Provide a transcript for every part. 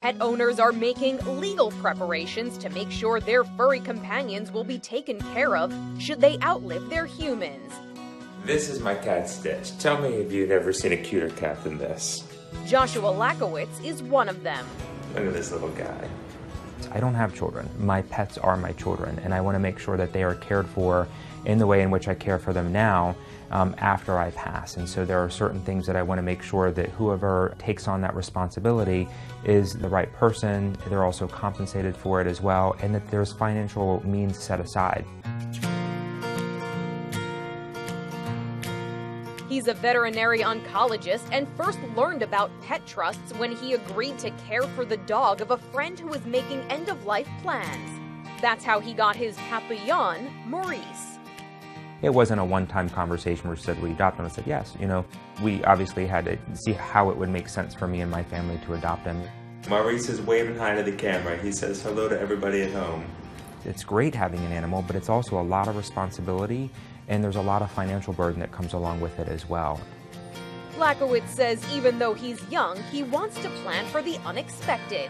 Pet owners are making legal preparations to make sure their furry companions will be taken care of should they outlive their humans. This is my cat Stitch. Tell me if you've ever seen a cuter cat than this. Joshua Lakowitz is one of them. Look at this little guy. I don't have children. My pets are my children, and I want to make sure that they are cared for in the way in which I care for them now after I pass. And so there are certain things that I want to make sure that whoever takes on that responsibility is the right person, they're also compensated for it as well, and that there's financial means set aside. He's a veterinary oncologist and first learned about pet trusts when he agreed to care for the dog of a friend who was making end-of-life plans. That's how he got his papillon, Maurice. It wasn't a one-time conversation where she said, "Will you adopt him?" I said, yes. You know, we obviously had to see how it would make sense for me and my family to adopt him. Maurice is waving hi to the camera. He says hello to everybody at home. It's great having an animal, but it's also a lot of responsibility, and there's a lot of financial burden that comes along with it as well. Lakowitz says even though he's young, he wants to plan for the unexpected.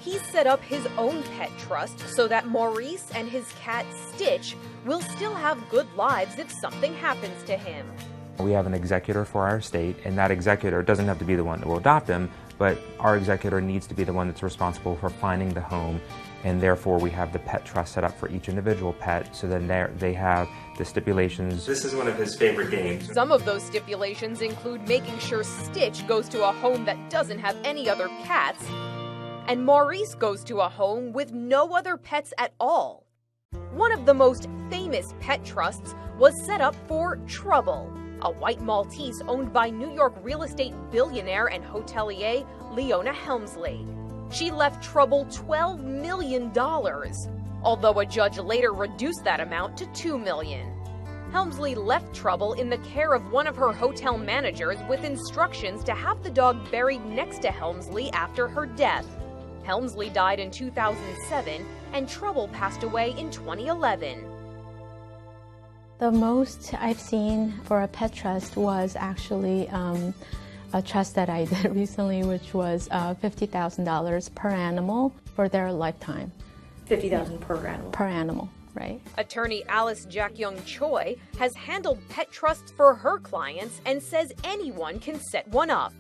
He's set up his own pet trust so that Maurice and his cat Stitch will still have good lives if something happens to him. We have an executor for our estate, and that executor doesn't have to be the one that will adopt him, but our executor needs to be the one that's responsible for finding the home, and therefore we have the pet trust set up for each individual pet so then they have the stipulations. This is one of his favorite games. Some of those stipulations include making sure Stitch goes to a home that doesn't have any other cats, and Maurice goes to a home with no other pets at all. One of the most famous pet trusts was set up for Trouble, a white Maltese owned by New York real estate billionaire and hotelier Leona Helmsley. She left Trouble $12 million, although a judge later reduced that amount to $2 million. Helmsley left Trouble in the care of one of her hotel managers with instructions to have the dog buried next to Helmsley after her death. Helmsley died in 2007, and Trouble passed away in 2011. The most I've seen for a pet trust was actually a trust that I did recently, which was $50,000 per animal for their lifetime. $50,000 per animal? Per animal, right. Attorney Alice Jack-Young Choi has handled pet trusts for her clients and says anyone can set one up.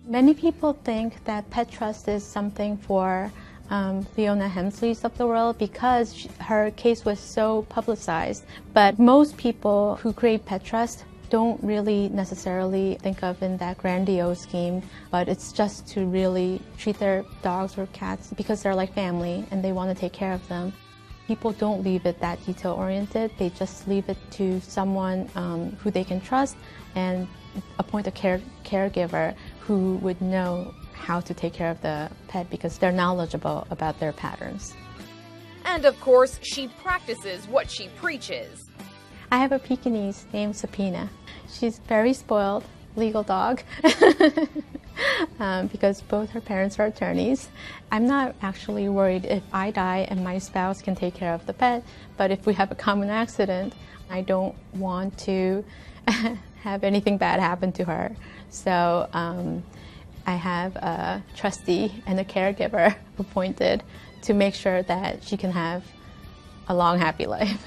Many people think that pet trust is something for Leona Helmsley's of the world because her case was so publicized. But most people who create pet trust don't really necessarily think of in that grandiose scheme, but it's just to really treat their dogs or cats because they're like family and they want to take care of them. People don't leave it that detail-oriented. They just leave it to someone who they can trust and appoint a caregiver who would know how to take care of the pet because they're knowledgeable about their patterns. And of course, she practices what she preaches. I have a Pekingese named Sapina. She's very spoiled, legal dog, because both her parents are attorneys. I'm not actually worried if I die and my spouse can take care of the pet, but if we have a common accident, I don't want to have anything bad happen to her. So I have a trustee and a caregiver appointed to make sure that she can have a long, happy life.